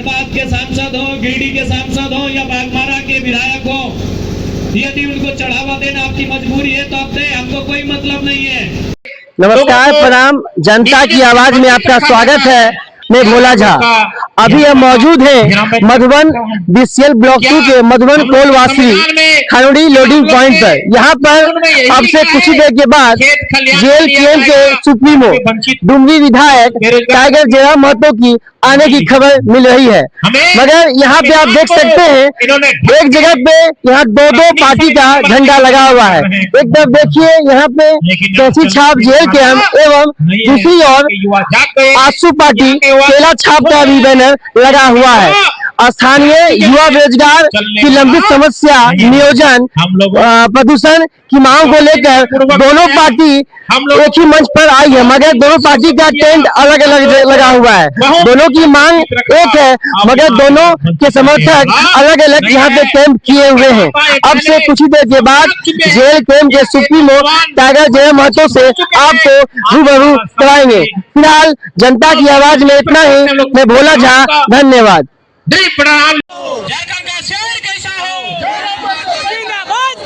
धनबाद के सांसद हो, गिरिडीह के सांसद हो या बागमारा के विधायक हो, यदि उनको चढ़ावा देना आपकी मजबूरी है तो आप दें, हमको कोई मतलब नहीं है। नमस्कार, प्रणाम। जनता की आवाज में आपका स्वागत है। मैं भोला झा। अभी हम मौजूद हैं मधुबन बीसीएल ब्लॉक 2 के मधुबन कोलवासी खनौड़ी लोडिंग पॉइंट पर। यहाँ पर अब से कुछ ही देर के बाद जेएलकेएम के सुप्रीमो डुमरी विधायक टाइगर जयराम महतो की आने की खबर मिल रही है। मगर यहाँ पे आप देख सकते हैं एक जगह पे यहाँ दो पार्टी का झंडा लगा हुआ है। एक तरफ देखिए यहाँ पे कैसी छाप जेएलकेएम एवं दूसरी ओर आसू पार्टी केला छाप का भी बैनर लगा हुआ है। स्थानीय युवा बेरोजगार की लंबित समस्या, नियोजन, प्रदूषण की मांग को लेकर दोनों पार्टी एक ही मंच पर आई है, मगर दोनों पार्टी का टेंट अलग अलग लगा हुआ है। दोनों की मांग एक है, मगर दोनों के समर्थक अलग अलग यहाँ पे कैंप किए हुए हैं। अब से कुछ ही देर के बाद जेएलकेएम के सुप्रीमो टाइगर जयराम महतो से आपको रूबरू कराएंगे। फिलहाल जनता की आवाज में इतना ही। मैं भोला झा, धन्यवाद। झारखंड का शेर कैसा हो,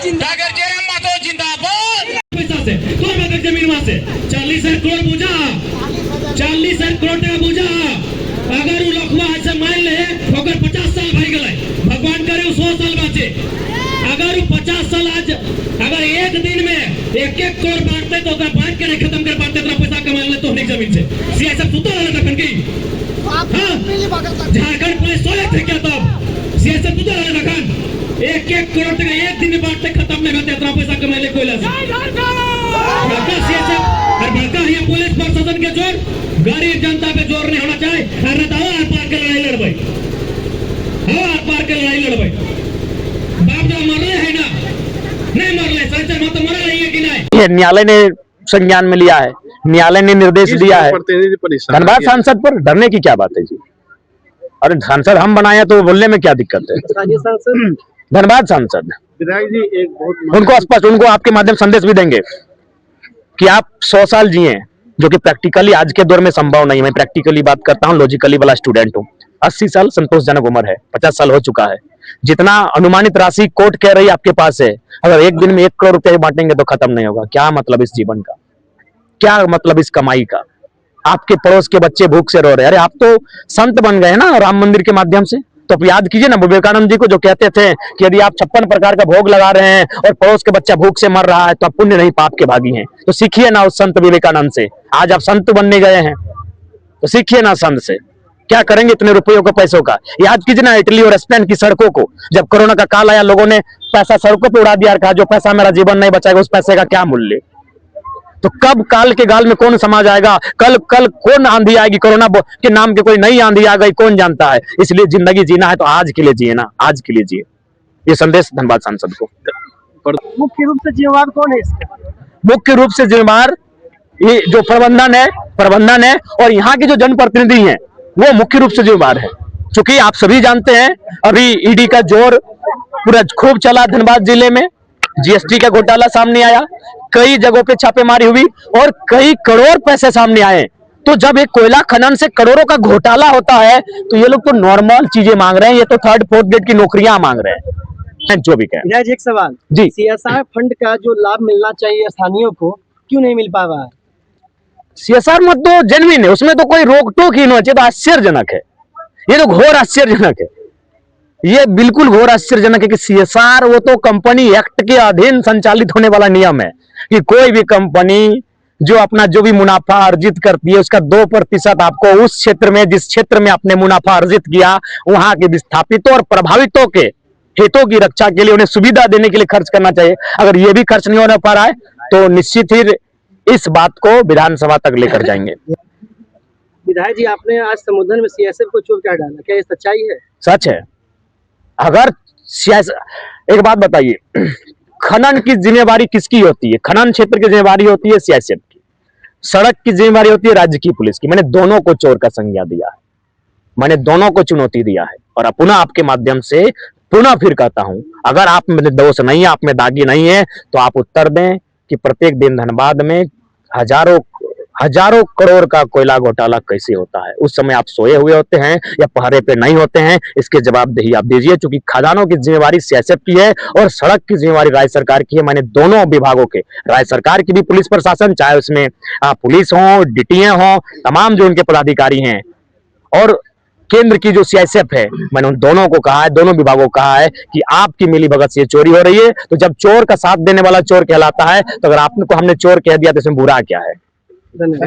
टाइगर जयराम महतो जिंदाबाद। पैसा से तो जमीन वहां से 40,000 करोड़ पूजा, 40,000 करोड़ टका पूजा। अगर वो लखवा ऐसे मान ले ओकर 50 साल भाई गए, भगवान करे 100 साल बचे। अगर वो 50 साल आज अगर एक दिन में 1-1 करोड़ बांटते तो ओकर बांट के खत्म कर पाते तो पैसा कमा ले तो नहीं जमीन से सियासत सुतो रहता कन की। झारखंड पुलिस सोए थे क्या तब सियासत सुतो रहता कन 1-1 करोड़ टका एक दिन में बांटते खत्म नहीं होते इतना पैसा कमा ले कोयला से। बड़का सियासत और बड़का ही पुलिस प्रशासन के जोर गरीब जनता पे जोर नहीं होना चाहिए। अरे दावा आर पार के लड़ाई लड़बई, हाँ आर पार के लड़ाई लड़बई। बाप जो मर रहे हैं ना, नहीं मर रहे सच मत मर रही है कि नहीं। न्यायालय ने संज्ञान में लिया है, न्यायालय ने निर्देश दिया है। धनबाद सांसद पर डरने की क्या बात है जी? अरे सांसद हम बनाए तो बोलने में क्या दिक्कत है? धनबाद सांसद विधायक जी एक बहुत उनको स्पष्ट, उनको आपके माध्यम संदेश भी देंगे कि आप 100 साल जिए, जो कि प्रैक्टिकली आज के दौर में संभव नहीं है। मैं प्रैक्टिकली बात करता हूँ, लॉजिकली वाला स्टूडेंट हूँ। 80 साल संतोषजनक उम्र है, 50 साल हो चुका है। जितना अनुमानित राशि कोर्ट कह रही है आपके पास है, अगर एक दिन में 1 करोड़ रुपए बांटेंगे तो खत्म नहीं होगा। क्या मतलब इस जीवन का, क्या मतलब इस कमाई का? आपके पड़ोस के बच्चे भूख से रो रहे हैं। अरे आप तो संत बन गए ना राम मंदिर के माध्यम से। तो आप याद कीजिए ना विवेकानंद जी को, जो कहते थे कि यदि आप 56 प्रकार का भोग लगा रहे हैं और पड़ोस के बच्चा भूख से मर रहा है तो आप पुण्य नहीं पाप के भागी हैं। तो सीखिए ना उस संत विवेकानंद से। आज आप संत बनने गए हैं तो सीखिए ना संत से। क्या करेंगे इतने रुपयों का, पैसों का? याद कीजिए ना इटली और स्पेन की सड़कों को, जब कोरोना का काल आया लोगों ने पैसा सड़कों पर उड़ा दिया, कहा जो पैसा मेरा जीवन नहीं बचाएगा उस पैसे का क्या मूल्य। तो कब काल के गाल में कौन समा जाएगा, कल कौन आंधी आएगी, कोरोना के नाम के कोई नई आंधी आ गई, कौन जानता है। इसलिए जिंदगी जीना है तो आज के लिए जिए ना, आज के लिए जिए। ये संदेश धनबाद सांसद को। मुख्य रूप से जिम्मेवार कौन है इसके? मुख्य रूप से जिम्मेवार ये जो प्रबंधन है और यहाँ के जो जनप्रतिनिधि हैं वो मुख्य रूप से जिम्मेवार है। क्योंकि आप सभी जानते हैं अभी ईडी का जोर पूरा खूब चला धनबाद जिले में। जीएसटी का घोटाला सामने आया, कई जगहों पे छापेमारी हुई और कई करोड़ पैसे सामने आए। तो जब एक कोयला खनन से करोड़ों का घोटाला होता है तो ये लोग तो नॉर्मल चीजें मांग रहे हैं, ये तो 3rd-4th ग्रेड की नौकरियां मांग रहे हैं। जो भी कहें। एक सवाल जी, सीएसआर फंड का जो लाभ मिलना चाहिए स्थानीयों को क्यों नहीं मिल पा रहा है? सीएसआर मत तो जेन्युइन है, उसमें तो कोई रोक टोक ही नहीं, तो आश्चर्यजनक है। ये तो घोर आश्चर्यजनक है, ये बिल्कुल घोर आश्चर्यजनक है कि सीएसआर वो तो कंपनी एक्ट के अधीन संचालित होने वाला नियम है कि कोई भी कंपनी जो अपना जो भी मुनाफा अर्जित करती है उसका 2% आपको उस क्षेत्र में, जिस क्षेत्र में आपने मुनाफा अर्जित किया वहां के विस्थापितों और प्रभावितों के हितों की रक्षा के लिए, उन्हें सुविधा देने के लिए खर्च करना चाहिए। अगर ये भी खर्च नहीं होने पा रहा है तो निश्चित ही इस बात को विधानसभा तक लेकर जाएंगे। विधायक जी आपने आज संबोधन में सीएसएफ को चोट क्या डाला, क्या ये सच्चाई है? सच है। अगर एक बात बताइए, खनन की जिम्मेवारी किसकी होती है? खनन क्षेत्र की जिम्मेवारी होती है सीएसएफ की, सड़क की जिम्मेवारी होती है राज्य की पुलिस की। मैंने दोनों को चोर का संज्ञा दिया है, मैंने दोनों को चुनौती दिया है और पुनः आपके माध्यम से पुनः फिर कहता हूं, अगर आप में दोष नहीं है, आप में दागी नहीं है तो आप उत्तर दें कि प्रत्येक दिन धनबाद में हजारों करोड़ का कोयला घोटाला कैसे होता है? उस समय आप सोए हुए होते हैं या पहरे पे नहीं होते हैं? इसके जवाबदेही आप दीजिए, क्योंकि खदानों की जिम्मेवारी सीएसएफ की है और सड़क की जिम्मेवारी राज्य सरकार की है। मैंने दोनों विभागों के, राज्य सरकार की भी पुलिस प्रशासन, चाहे उसमें पुलिस हो, डीटीए हो, तमाम जो उनके पदाधिकारी हैं, और केंद्र की जो सीएसएफ है, मैंने उन दोनों को कहा है, दोनों विभागों को कहा है कि आपकी मिलीभगत से ये चोरी हो रही है। तो जब चोर का साथ देने वाला चोर कहलाता है, तो अगर आपको हमने चोर कह दिया तो इसमें बुरा क्या है? धन्यवाद।